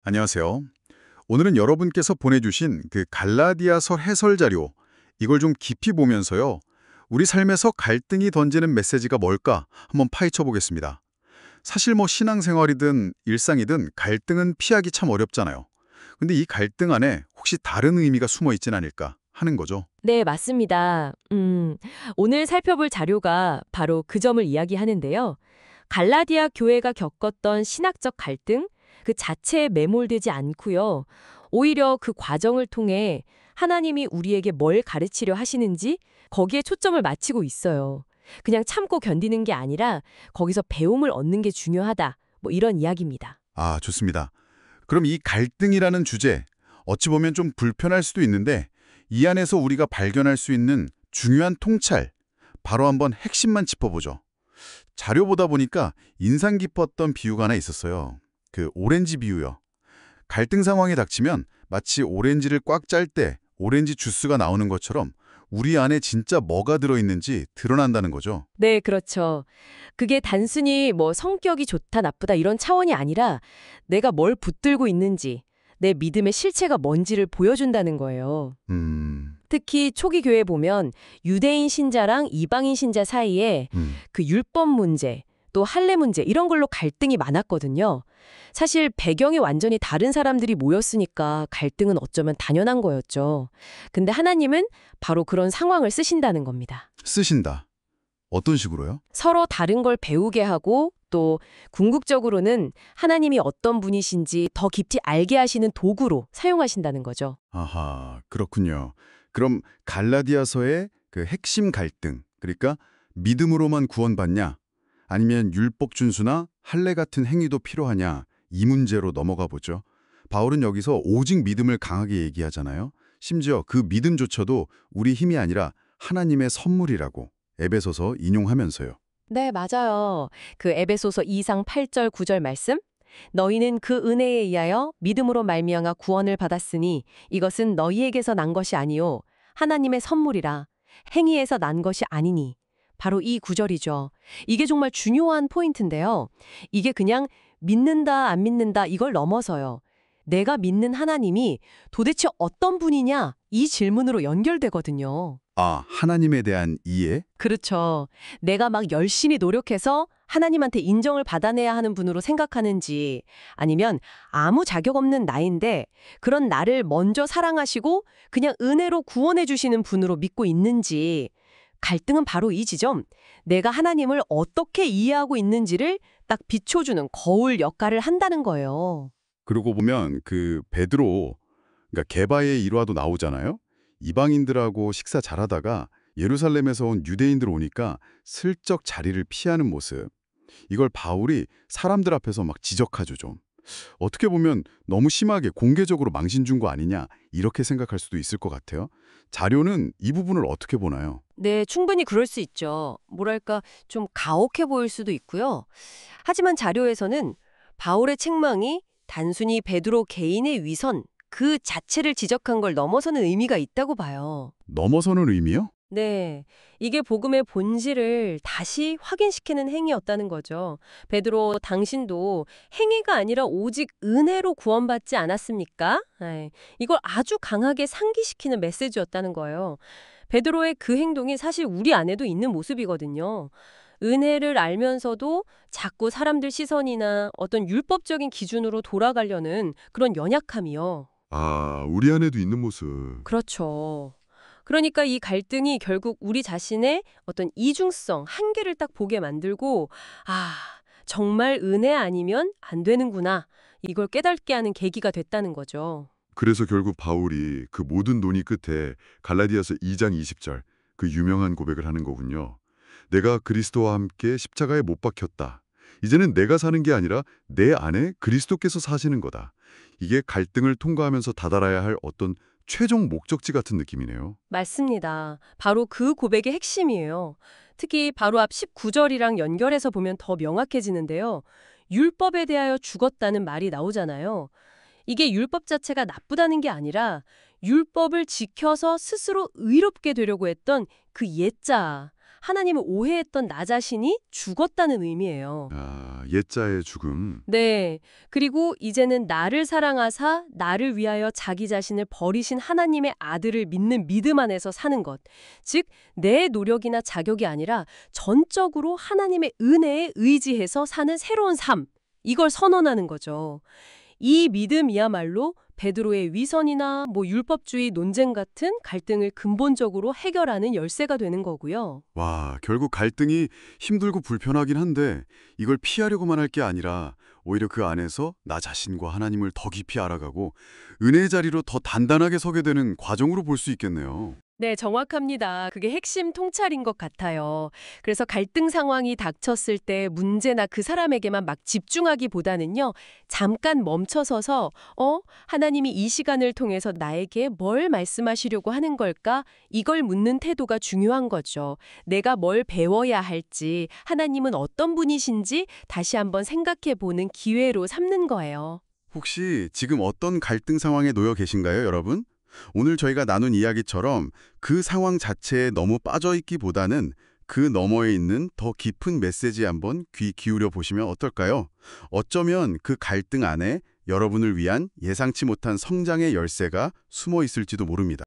안녕하세요. 오늘은 여러분께서 보내주신 그 갈라디아서 해설 자료, 이걸 좀 깊이 보면서요. 우리 삶에서 갈등이 던지는 메시지가 뭘까 한번 파헤쳐 보겠습니다. 사실 뭐 신앙생활이든 일상이든 갈등은 피하기 참 어렵잖아요. 근데 이 갈등 안에 혹시 다른 의미가 숨어 있진 않을까 하는 거죠. 네, 맞습니다. 오늘 살펴볼 자료가 바로 그 점을 이야기하는데요. 갈라디아 교회가 겪었던 신학적 갈등, 그 자체에 매몰되지 않고요. 오히려 그 과정을 통해 하나님이 우리에게 뭘 가르치려 하시는지 거기에 초점을 맞추고 있어요. 그냥 참고 견디는 게 아니라 거기서 배움을 얻는 게 중요하다. 뭐 이런 이야기입니다. 아, 좋습니다. 그럼 이 갈등이라는 주제, 어찌 보면 좀 불편할 수도 있는데 이 안에서 우리가 발견할 수 있는 중요한 통찰, 바로 한번 핵심만 짚어보죠. 자료 보다 보니까 인상 깊었던 비유가 하나 있었어요. 그 오렌지 비유요. 갈등 상황이 닥치면 마치 오렌지를 꽉 짤 때 오렌지 주스가 나오는 것처럼 우리 안에 진짜 뭐가 들어있는지 드러난다는 거죠. 네, 그렇죠. 그게 단순히 뭐 성격이 좋다, 나쁘다 이런 차원이 아니라 내가 뭘 붙들고 있는지, 내 믿음의 실체가 뭔지를 보여준다는 거예요. 음, 특히 초기 교회 보면 유대인 신자랑 이방인 신자 사이에 그 율법 문제, 또 할례 문제 이런 걸로 갈등이 많았거든요. 사실 배경이 완전히 다른 사람들이 모였으니까 갈등은 어쩌면 당연한 거였죠. 근데 하나님은 바로 그런 상황을 쓰신다는 겁니다. 쓰신다. 어떤 식으로요? 서로 다른 걸 배우게 하고 또 궁극적으로는 하나님이 어떤 분이신지 더 깊이 알게 하시는 도구로 사용하신다는 거죠. 아하, 그렇군요. 그럼 갈라디아서의 그 핵심 갈등, 그러니까 믿음으로만 구원받냐, 아니면 율법 준수나 할례 같은 행위도 필요하냐, 이 문제로 넘어가 보죠. 바울은 여기서 오직 믿음을 강하게 얘기하잖아요. 심지어 그 믿음조차도 우리 힘이 아니라 하나님의 선물이라고 에베소서 인용하면서요. 네, 맞아요. 그 에베소서 2상 8절 9절 말씀 너희는 그 은혜에 의하여 믿음으로 말미암아 구원을 받았으니 이것은 너희에게서 난 것이 아니요 하나님의 선물이라 행위에서 난 것이 아니니 바로 이 구절이죠. 이게 정말 중요한 포인트인데요. 이게 그냥 믿는다 안 믿는다 이걸 넘어서요. 내가 믿는 하나님이 도대체 어떤 분이냐 이 질문으로 연결되거든요. 아, 하나님에 대한 이해? 그렇죠. 내가 막 열심히 노력해서 하나님한테 인정을 받아내야 하는 분으로 생각하는지 아니면 아무 자격 없는 나인데 그런 나를 먼저 사랑하시고 그냥 은혜로 구원해 주시는 분으로 믿고 있는지 갈등은 바로 이 지점. 내가 하나님을 어떻게 이해하고 있는지를 딱 비춰주는 거울 역할을 한다는 거예요. 그러고 보면 그 베드로, 그러니까 게바의 일화도 나오잖아요. 이방인들하고 식사 잘하다가 예루살렘에서 온 유대인들 오니까 슬쩍 자리를 피하는 모습. 이걸 바울이 사람들 앞에서 막 지적하죠, 좀. 어떻게 보면 너무 심하게 공개적으로 망신 준 거 아니냐 이렇게 생각할 수도 있을 것 같아요. 자료는 이 부분을 어떻게 보나요? 네, 충분히 그럴 수 있죠. 뭐랄까, 좀 가혹해 보일 수도 있고요. 하지만 자료에서는 바울의 책망이 단순히 베드로 개인의 위선, 그 자체를 지적한 걸 넘어서는 의미가 있다고 봐요. 넘어서는 의미요? 네, 이게 복음의 본질을 다시 확인시키는 행위였다는 거죠. 베드로 당신도 행위가 아니라 오직 은혜로 구원받지 않았습니까? 이걸 아주 강하게 상기시키는 메시지였다는 거예요. 베드로의 그 행동이 사실 우리 안에도 있는 모습이거든요. 은혜를 알면서도 자꾸 사람들 시선이나 어떤 율법적인 기준으로 돌아가려는 그런 연약함이요. 아, 우리 안에도 있는 모습. 그렇죠. 그러니까 이 갈등이 결국 우리 자신의 어떤 이중성, 한계를 딱 보게 만들고, 아, 정말 은혜 아니면 안 되는구나. 이걸 깨닫게 하는 계기가 됐다는 거죠. 그래서 결국 바울이 그 모든 논의 끝에 갈라디아서 2장 20절 그 유명한 고백을 하는 거군요. 내가 그리스도와 함께 십자가에 못 박혔다. 이제는 내가 사는 게 아니라 내 안에 그리스도께서 사시는 거다. 이게 갈등을 통과하면서 다다라야 할 어떤 최종 목적지 같은 느낌이네요. 맞습니다. 바로 그 고백의 핵심이에요. 특히 바로 앞 19절이랑 연결해서 보면 더 명확해지는데요. 율법에 대하여 죽었다는 말이 나오잖아요. 이게 율법 자체가 나쁘다는 게 아니라 율법을 지켜서 스스로 의롭게 되려고 했던 그 옛자, 하나님을 오해했던 나 자신이 죽었다는 의미예요. 아, 옛자의 죽음. 네. 그리고 이제는 나를 사랑하사 나를 위하여 자기 자신을 버리신 하나님의 아들을 믿는 믿음 안에서 사는 것. 즉, 내 노력이나 자격이 아니라 전적으로 하나님의 은혜에 의지해서 사는 새로운 삶. 이걸 선언하는 거죠. 이 믿음이야말로 베드로의 위선이나 율법주의 논쟁 같은 갈등을 근본적으로 해결하는 열쇠가 되는 거고요. 와, 결국 갈등이 힘들고 불편하긴 한데 이걸 피하려고만 할 게 아니라 오히려 그 안에서 나 자신과 하나님을 더 깊이 알아가고 은혜의 자리로 더 단단하게 서게 되는 과정으로 볼 수 있겠네요. 네, 정확합니다. 그게 핵심 통찰인 것 같아요. 그래서 갈등 상황이 닥쳤을 때 문제나 그 사람에게만 막 집중하기보다는요, 잠깐 멈춰서서, 하나님이 이 시간을 통해서 나에게 뭘 말씀하시려고 하는 걸까? 이걸 묻는 태도가 중요한 거죠. 내가 뭘 배워야 할지, 하나님은 어떤 분이신지 다시 한번 생각해 보는 기회로 삼는 거예요. 혹시 지금 어떤 갈등 상황에 놓여 계신가요, 여러분? 오늘 저희가 나눈 이야기처럼 그 상황 자체에 너무 빠져있기보다는 그 너머에 있는 더 깊은 메시지에 한번 귀 기울여 보시면 어떨까요? 어쩌면 그 갈등 안에 여러분을 위한 예상치 못한 성장의 열쇠가 숨어 있을지도 모릅니다.